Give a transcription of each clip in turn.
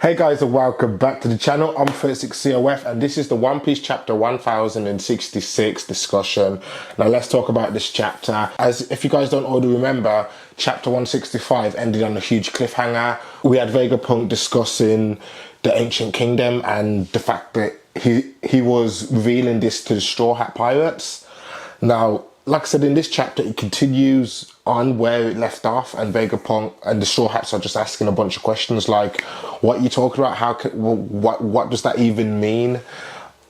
Hey guys, and welcome back to the channel. I'm 36COF and this is the One Piece chapter 1066 discussion. Now let's talk about this chapter. As if you guys don't already remember, chapter 165 ended on a huge cliffhanger. We had Vegapunk discussing the ancient kingdom and the fact that he was revealing this to the Straw Hat Pirates. Now, like I said, in this chapter, it continues on where it left off, and Vegapunk and the Straw Hats are just asking a bunch of questions like, what are you talking about? What does that even mean?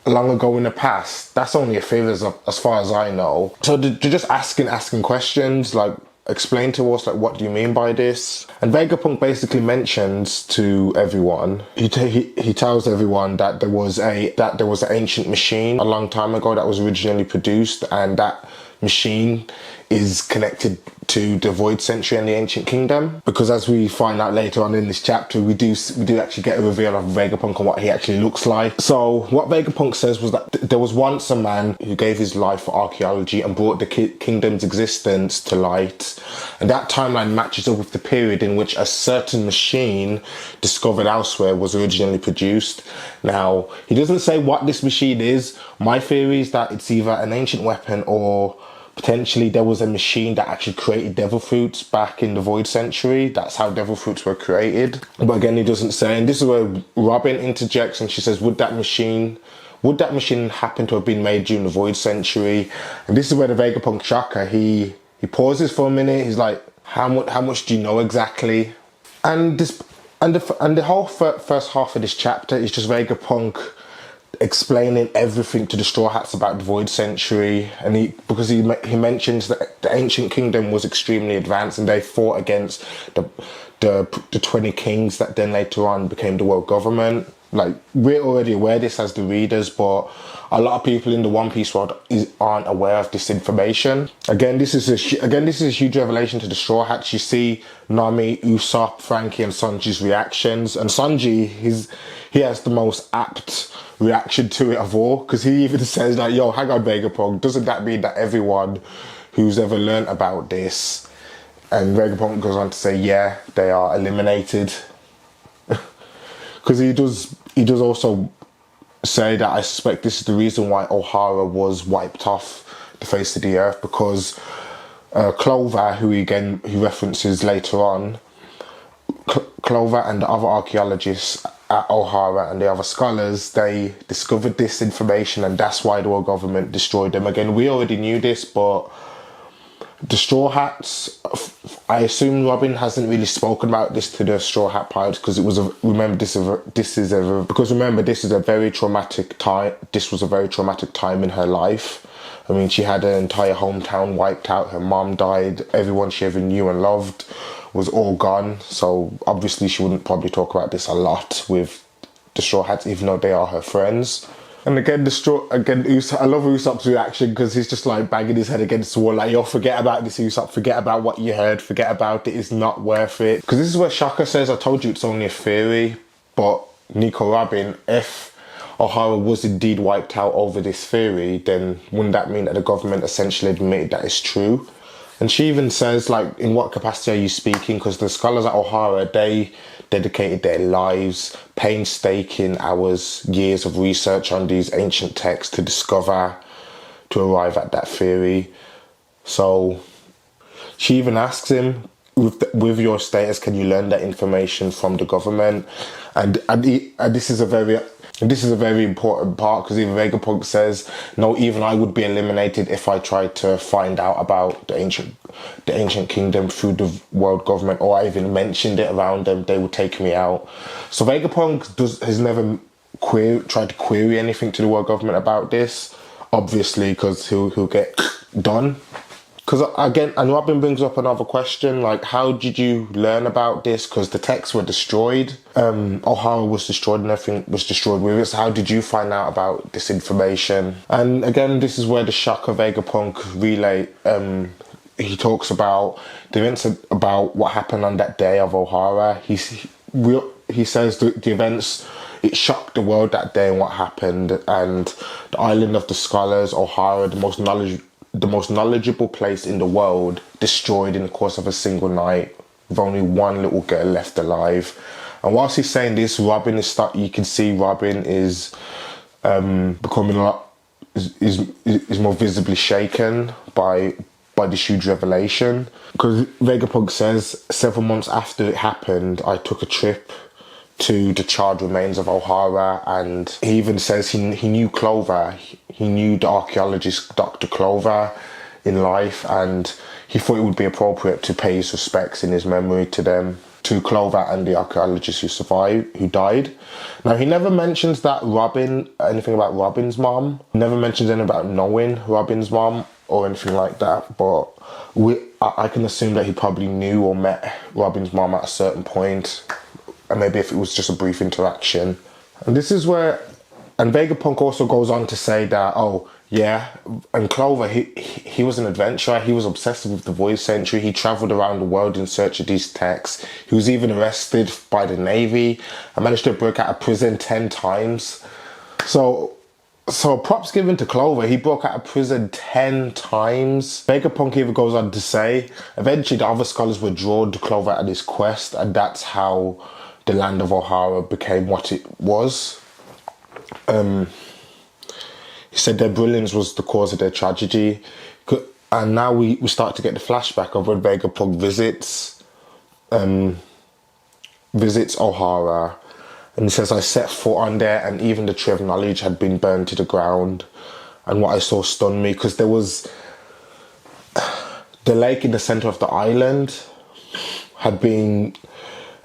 Long ago in the past, that's only a theory as far as I know. So they're just asking questions like, explain to us, like, what do you mean by this? And Vegapunk basically mentions to everyone, he tells everyone that there was an ancient machine a long time ago that was originally produced, and that machine is connected to the Void Century and the Ancient Kingdom, because as we find out later on in this chapter, we do actually get a reveal of Vegapunk and what he actually looks like. So what Vegapunk says was that there was once a man who gave his life for archaeology and brought the kingdom's existence to light, and that timeline matches up with the period in which a certain machine discovered elsewhere was originally produced. Now, he doesn't say what this machine is. My theory is that it's either an ancient weapon or potentially there was a machine that actually created devil fruits back in the Void Century. That's how devil fruits were created. But again, he doesn't say. And this is where Robin interjects and she says, would that machine happen to have been made during the Void Century? And this is where the Vegapunk shocker, he pauses for a minute. He's like, how much do you know exactly? And the whole first half of this chapter is just Vegapunk explaining everything to the Straw Hats about the Void Century, and because he mentions that the Ancient Kingdom was extremely advanced and they fought against the 20 kings that then later on became the world government. Like, we're already aware of this as the readers, but a lot of people in the One Piece world aren't aware of this information. Again, this is a huge revelation to the Straw Hats. You see Nami, Usopp, Frankie, and Sanji's reactions, and Sanji, he has the most apt reaction to it of all, because he even says like, yo, hang on, Vegapunk, doesn't that mean that everyone who's ever learned about this? And Vegapunk goes on to say, yeah, they are eliminated. Because he does also say that I suspect this is the reason why Ohara was wiped off the face of the earth, because Clover, who references later on, Clover and the other archaeologists at Ohara and the other scholars, they discovered this information, and that's why the world government destroyed them. Again, we already knew this, but the Straw Hats, I assume Robin hasn't really spoken about this to the Straw Hat Pirates, because it was this is a very traumatic time. This was a very traumatic time in her life. I mean, she had her entire hometown wiped out. Her mom died. Everyone she ever knew and loved was all gone. So obviously she wouldn't probably talk about this a lot with the Straw Hats, even though they are her friends. And again, I love Usopp's reaction, because he's just like banging his head against the wall, like, yo, forget about this, Usopp, forget about what you heard, forget about it, it's not worth it. Because this is where Shaka says, I told you it's only a theory, but nicorobin, if Ohara was indeed wiped out over this theory, then wouldn't that mean that the government essentially admitted that it's true? And she even says, like, in what capacity are you speaking? Because the scholars at Ohara, they dedicated their lives, painstaking hours, years of research on these ancient texts to arrive at that theory. So she even asks him, with your status, can you learn that information from the government? And this is a very important part, because even Vegapunk says, no, even I would be eliminated if I tried to find out about the ancient kingdom through the world government, or I even mentioned it around them, they would take me out. So Vegapunk has never tried to query anything to the world government about this, obviously, because he'll get done. Because again, and Robin brings up another question, like, how did you learn about this? Because the texts were destroyed. Ohara was destroyed and everything was destroyed with it. So how did you find out about this information? And again, this is where the shock of Vegapunk relay, he talks about the events about what happened on that day of Ohara. He says the events, it shocked the world that day and what happened. And the island of the scholars, Ohara, the most knowledgeable place in the world, destroyed in the course of a single night, with only one little girl left alive. And whilst he's saying this, Robin is you can see Robin is becoming a lot, is more visibly shaken by this huge revelation. Because Vegapunk says, several months after it happened, I took a trip to the charred remains of Ohara, and he even says he knew Clover, he knew the archaeologist Dr. Clover in life, and he thought it would be appropriate to pay his respects in his memory to them, to Clover and the archaeologist who died. Now, he never mentions that anything about Robin's mom. He never mentions anything about knowing Robin's mom or anything like that, but I can assume that he probably knew or met Robin's mom at a certain point, and maybe if it was just a brief interaction. And this is where, and Vegapunk also goes on to say that, oh yeah, and Clover, he was an adventurer. He was obsessed with the void century. He traveled around the world in search of these texts. He was even arrested by the Navy and managed to break out of prison 10 times. So props given to Clover. He broke out of prison 10 times. Vegapunk even goes on to say, eventually the other scholars were drawn to Clover at his quest, and that's how the land of Ohara became what it was. He said their brilliance was the cause of their tragedy. And now we start to get the flashback of when Vegapunk visits Ohara. And he says, I set foot on there, and even the tree of knowledge had been burned to the ground. And what I saw stunned me, because there was the lake in the center of the island had been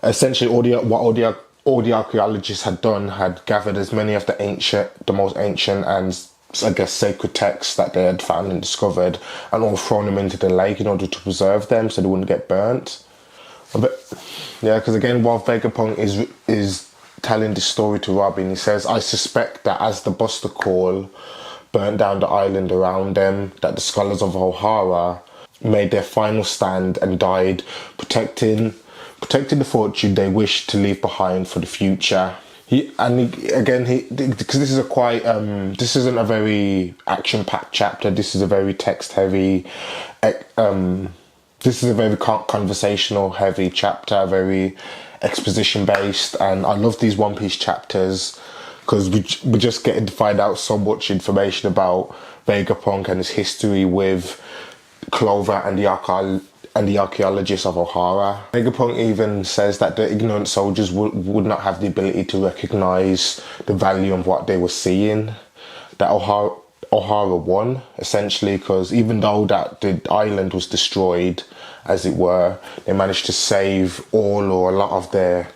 essentially all the archaeologists had done, had gathered as many of the most ancient and I guess sacred texts that they had found and discovered, and all thrown them into the lake in order to preserve them so they wouldn't get burnt. But yeah, because again, while Vegapunk is telling this story to Robin, he says, I suspect that as the Buster Call burnt down the island around them, that the scholars of Ohara made their final stand and died protecting the fortune they wished to leave behind for the future. Because this is this isn't a very action-packed chapter. This is a very text-heavy, this is a very conversational-heavy chapter, very exposition-based, and I love these One Piece chapters because we're just getting to find out so much information about Vegapunk and his history with Clover and the archaeologists of Ohara. Vegapunk even says that the ignorant soldiers would not have the ability to recognize the value of what they were seeing. That Ohara won, essentially, because even though that the island was destroyed, as it were, they managed to save all or a lot of the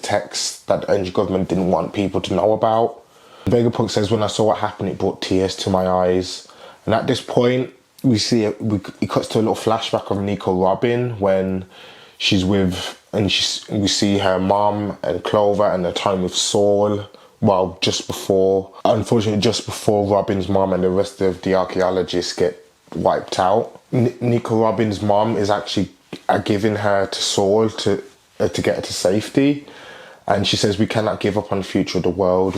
texts that the ancient government didn't want people to know about. Vegapunk says, when I saw what happened, it brought tears to my eyes. And at this point, it cuts to a little flashback of nicorobin when she's with, and we see her mom and Clover and the time with Saul. Well, unfortunately, just before Robin's mom and the rest of the archaeologists get wiped out. nicorobin's mom is actually giving her to Saul to get her to safety. And she says, we cannot give up on the future of the world.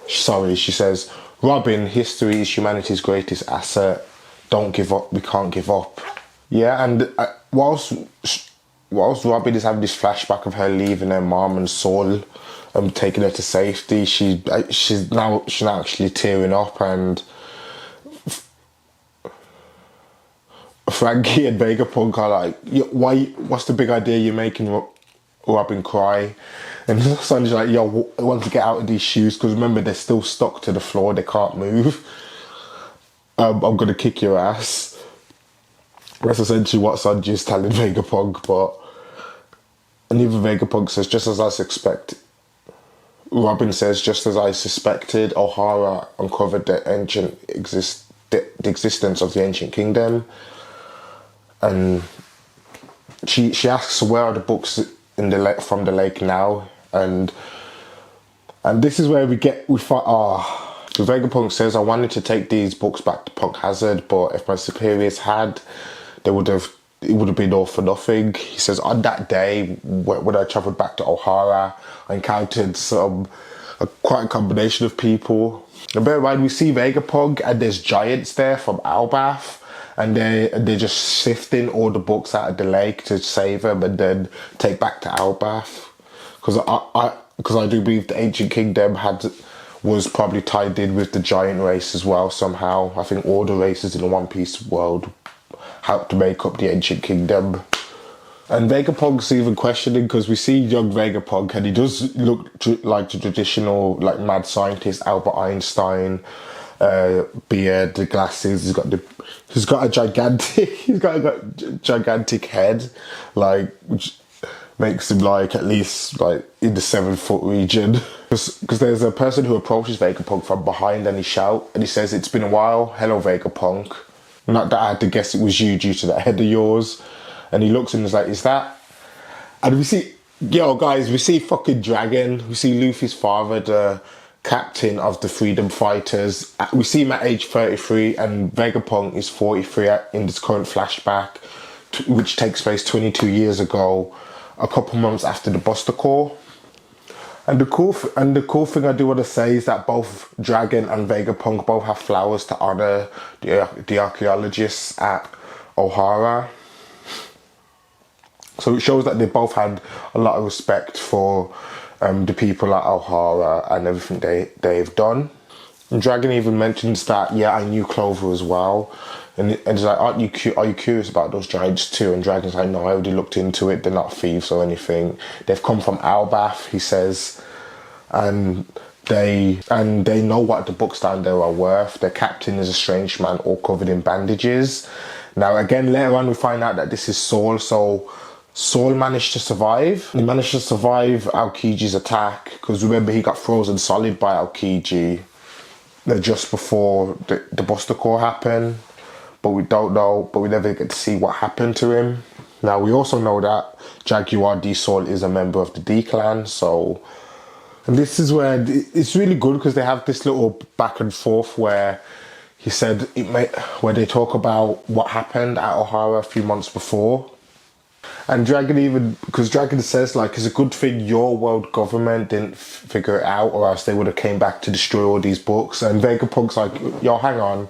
She says, Robin, history is humanity's greatest asset. Don't give up. We can't give up. Yeah, and whilst Robin is having this flashback of her leaving her mom and Saul, taking her to safety, she's now actually tearing up, and Frankie and Vegapunk are like, what's the big idea you're making Robin cry? And Sanji's like, yo, I want to get out of these shoes, because remember, they're still stuck to the floor, they can't move. I'm gonna kick your ass. That's essentially what Sanji's telling Vegapunk, and even Vegapunk says, just as I suspected. Robin says, just as I suspected, Ohara uncovered the existence of the ancient kingdom. And she asks, where are the books from the lake now? And this is where Vegapunk says, I wanted to take these books back to Punk Hazard, but if my superiors had, it would have been all for nothing. He says, on that day when I travelled back to Ohara, I encountered quite a combination of people. And bear in mind, we see Vegapunk and there's giants there from Albath, and they're just sifting all the books out of the lake to save them and then take back to Elbaf. Because I do believe the Ancient Kingdom was probably tied in with the giant race as well somehow. I think all the races in the One Piece world helped to make up the Ancient Kingdom. And Vegapunk's even questioning, because we see young Vegapunk and he does look like the traditional like mad scientist Albert Einstein, beard, the glasses. He's got a gigantic head, like, which makes him like at least like in the 7-foot region. Because there's a person who approaches Vegapunk from behind and he says, "It's been a while. Hello, Vegapunk. Not that I had to guess it was you due to that head of yours." And he looks and is like, "Is that?" And we see, guys, we see fucking Dragon. We see Luffy's father, the captain of the Freedom Fighters. We see him at age 33, and Vegapunk is 43 in this current flashback, which takes place 22 years ago, a couple months after the Buster Corps. And the cool thing I do want to say is that both Dragon and Vegapunk both have flowers to honor the archaeologists at Ohara. So it shows that they both had a lot of respect for the people at Ohara and everything they've done. And Dragon even mentions that, "Yeah, I knew Clover as well." And he's like, "Are you curious about those giants too?" And Dragon's like, "No, I already looked into it. They're not thieves or anything. They've come from Elbaf," he says. And they know what the books down there are worth. Their captain is a strange man all covered in bandages. Now again, later on we find out that this is Saul. So Saul managed to survive. He managed to survive Aokiji's attack, because remember, he got frozen solid by Aokiji just before the Buster Corps happened. But we don't know, but we never get to see what happened to him. Now we also know that Jaguar D Saul is a member of the D Clan, so... And this is where it's really good, because they have this little back and forth where he said where they talk about what happened at Ohara a few months before. And because Dragon says, like, it's a good thing your world government didn't figure it out, or else they would have came back to destroy all these books. And Vegapunk's like, "Yo, hang on."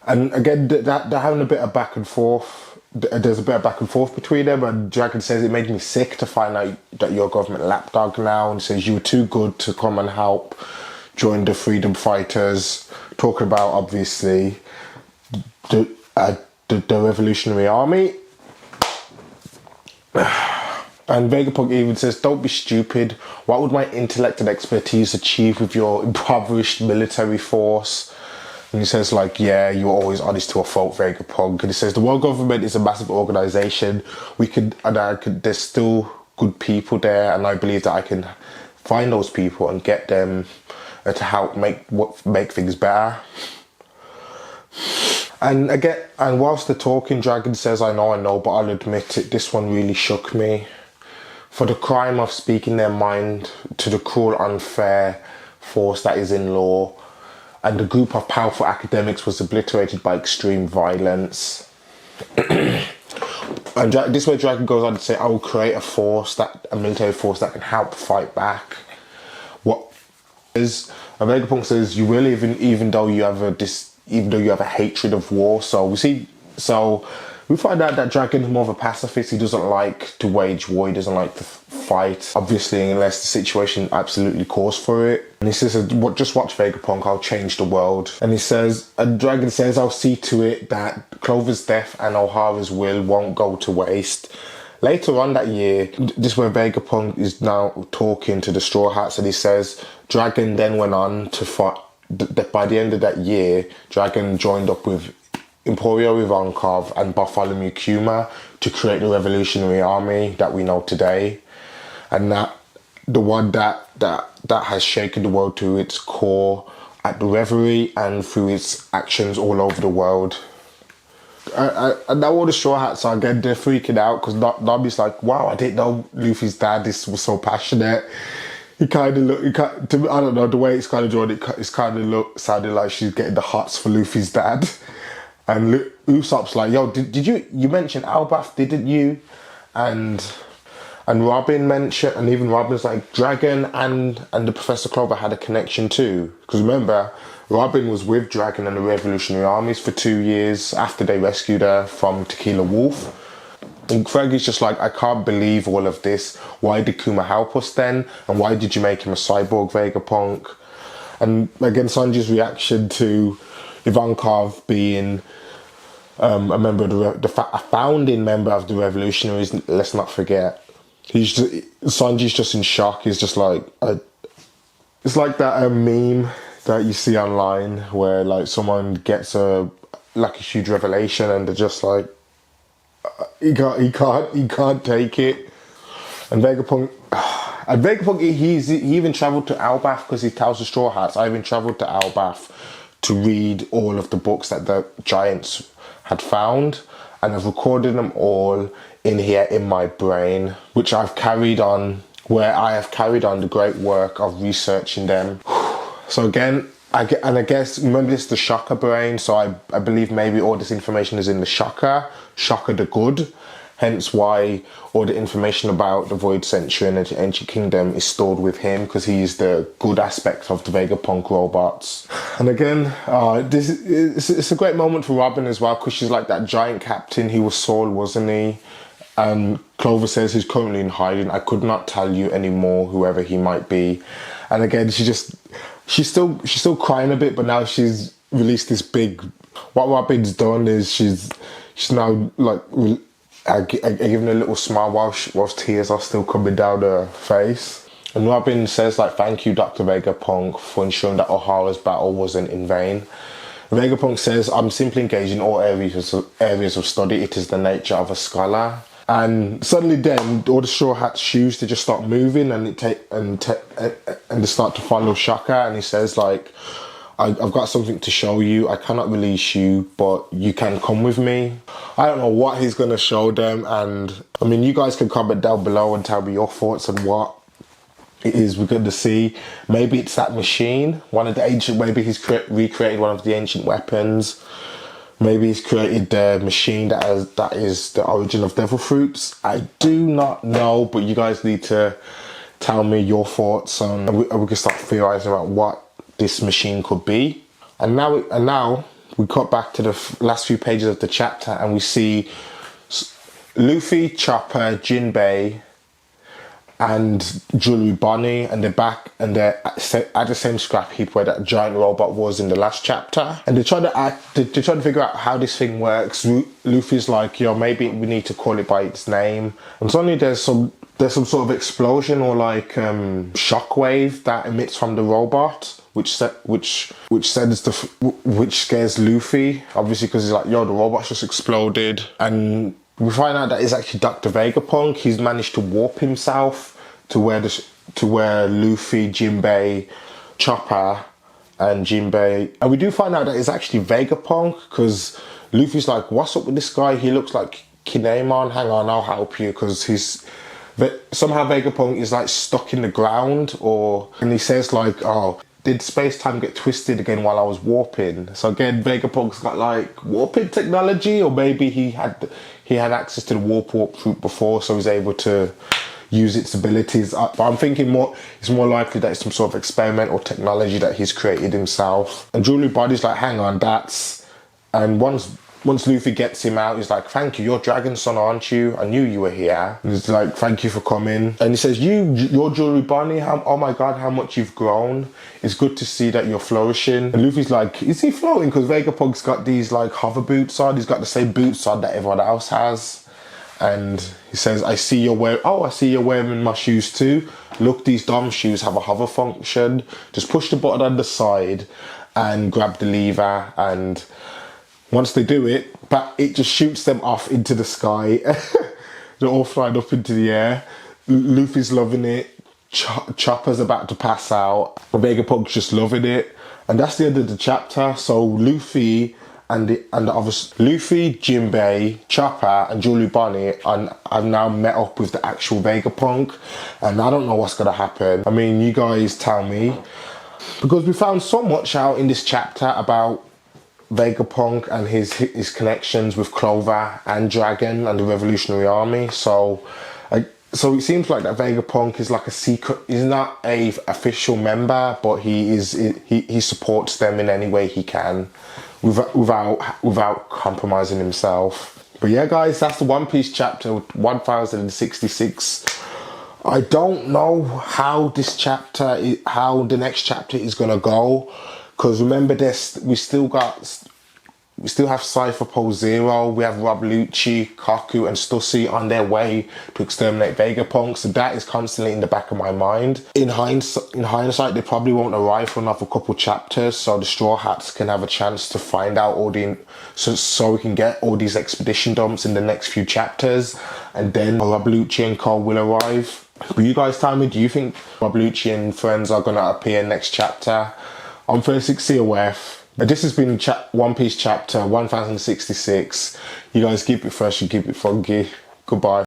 And again, they're having a bit of back and forth. There's a bit of back and forth between them, and Dragon says, "It made me sick to find out that your government lapdog now," and says, "You were too good to come and help join the Freedom Fighters," talking about obviously the Revolutionary Army. And Vegapunk even says, "Don't be stupid. What would my intellect and expertise achieve with your impoverished military force?" And he says, like, "Yeah, you're always honest to a fault, Vegapunk." And he says, "The world government is a massive organization. There's still good people there, and I believe that I can find those people and get them to help make things better." And again, and whilst they're talking, Dragon says, I know, but I'll admit it, this one really shook me. For the crime of speaking their mind to the cruel, unfair force that is in law, and the group of powerful academics was obliterated by extreme violence." And this is where Dragon goes on to say, "I will create a military force that can help fight back." And Vegapunk says, "You will, even though you have a hatred of war." So we find out that Dragon is more of a pacifist. He doesn't like to wage war. He doesn't like to fight, obviously, unless the situation absolutely calls for it. And he says, "Just watch Vegapunk, I'll change the world." And Dragon says, "I'll see to it that Clover's death and Ohara's will won't go to waste." Later on that year, this is where Vegapunk is now talking to the Straw Hats, and he says, Dragon then went on to fight. By the end of that year, Dragon joined up with Emporio Ivankov and Bartholomew Kuma to create the Revolutionary Army that we know today, and that the one that has shaken the world to its core at the Reverie and through its actions all over the world. And now all the Straw Hats are again, they're freaking out, because Nami's like, "Wow, I didn't know Luffy's dad was so passionate." He kind of looked, I don't know, the way it's kind of drawn, it's kind of sounded like she's getting the hots for Luffy's dad. And Usopp's like, "Yo, did you mention Elbaf, didn't you?" And And Robin mentioned, and even Robin's like, Dragon and the Professor Clover had a connection too. Because remember, Robin was with Dragon and the Revolutionary Armies for 2 years after they rescued her from Tequila Wolf. And Fergie's just like, I can't believe all of this. Why did Kuma help us then? And why did you make him a cyborg Vegapunk? And again, Sanji's reaction to Ivankov being a member of a founding member of the Revolutionaries, let's not forget. Sanji's just in shock. He's just like, it's like that meme that you see online where like someone gets a huge revelation and they're just like, he can't take it. And Vegapunk, he even travelled to Albath because he tells the Straw Hats, I even travelled to Albath to read all of the books that the giants had found, and I've recorded them all in here in my brain, which I've carried on, where I have carried on the great work of researching them. So again, I guess, remember this is the Shocker brain, so I believe maybe all this information is in the Shocker the Good, hence why all the information about the Void Century and the Ancient Kingdom is stored with him, because he's the good aspect of the Vegapunk robots. And again, it's a great moment for Robin as well, because she's like, that giant captain, he was Saul, wasn't he? And Clover says he's currently in hiding. I could not tell you anymore, whoever he might be. And again, she's still crying a bit, but now she's released this big. What Robin's done is she's now like giving a little smile whilst tears are still coming down her face. And Robin says like, thank you, Dr. Vegapunk, for ensuring that Ohara's battle wasn't in vain. Vegapunk says, I'm simply engaged in all areas of study. It is the nature of a scholar. And suddenly then, all the Straw Hat's shoes, they just start moving and they start to follow Shaka. And he says like, I've got something to show you. I cannot release you, but you can come with me. I don't know what he's going to show them. And I mean, you guys can comment down below and tell me your thoughts on what it is we're going to see. Maybe it's that machine, one of the ancient, maybe he's recreated one of the ancient weapons. Maybe he's created the machine that is the origin of devil fruits. I do not know, but you guys need to tell me your thoughts on, and we can start theorizing about what this machine could be. And now we cut back to the last few pages of the chapter, and we see Luffy, Chopper, Jinbei, and Jewelry Bonnie, and they're back and they're at the same scrap heap where that giant robot was in the last chapter, and they're trying to figure out how this thing works. Luffy's like, yo, maybe we need to call it by its name, and suddenly there's some sort of explosion or like shockwave that emits from the robot, which scares Luffy, obviously, because he's like, yo, the robot's just exploded. And we find out that it's actually Dr. Vegapunk. He's managed to warp himself to where Luffy, Jinbei, Chopper, and Jinbei. And we do find out that it's actually Vegapunk, because Luffy's like, what's up with this guy? He looks like Kinemon. Hang on, I'll help you, because somehow Vegapunk is like stuck in the ground, and he says like, oh, did space-time get twisted again while I was warping? So again, Vegapunk's got like warping technology, or maybe he had access to the warp fruit before, so he's able to use its abilities. But I'm thinking it's more likely that it's some sort of experimental technology that he's created himself. And Jewelry Body's like, hang on, and once Luffy gets him out, he's like, thank you, you're Dragon's son, aren't you? I knew you were here. And he's like, thank you for coming. And he says, you're Jewelry Bonnie, oh my god, how much you've grown. It's good to see that you're flourishing. And Luffy's like, is he floating? Because Vegapunk's got these like hover boots on. He's got the same boots on that everyone else has. And he says, I see you're wearing my shoes too. Look, these dumb shoes have a hover function. Just push the button on the side and grab the lever, and once they do it, but it just shoots them off into the sky. They're all flying up into the air. Luffy's loving it. Chopper's about to pass out. Vegapunk's just loving it. And that's the end of the chapter. So Luffy and the others, Luffy, Jinbei, Chopper, and Jewelry Bonnie have now met up with the actual Vegapunk. And I don't know what's going to happen. I mean, you guys tell me. Because we found so much out in this chapter about Vegapunk and his connections with Clover and Dragon and the Revolutionary Army. So So it seems like that Vegapunk is like a secret. He's not a official member, but he supports them in any way he can, without compromising himself. But yeah, guys, that's the One Piece chapter 1066. I don't know how how the next chapter is gonna go, because remember this, we still have Cypher Pole Zero, we have Rob Lucci, Kaku and Stussy on their way to exterminate Vegapunk, so that is constantly in the back of my mind. In hindsight, they probably won't arrive for another couple chapters, so the Straw Hats can have a chance to find out so we can get all these expedition dumps in the next few chapters, and then Rob Lucci and Cole will arrive. But you guys tell me, do you think Rob Lucci and friends are gonna appear next chapter? I'm 36 COF. This has been One Piece chapter 1066. You guys keep it fresh and keep it funky. Goodbye.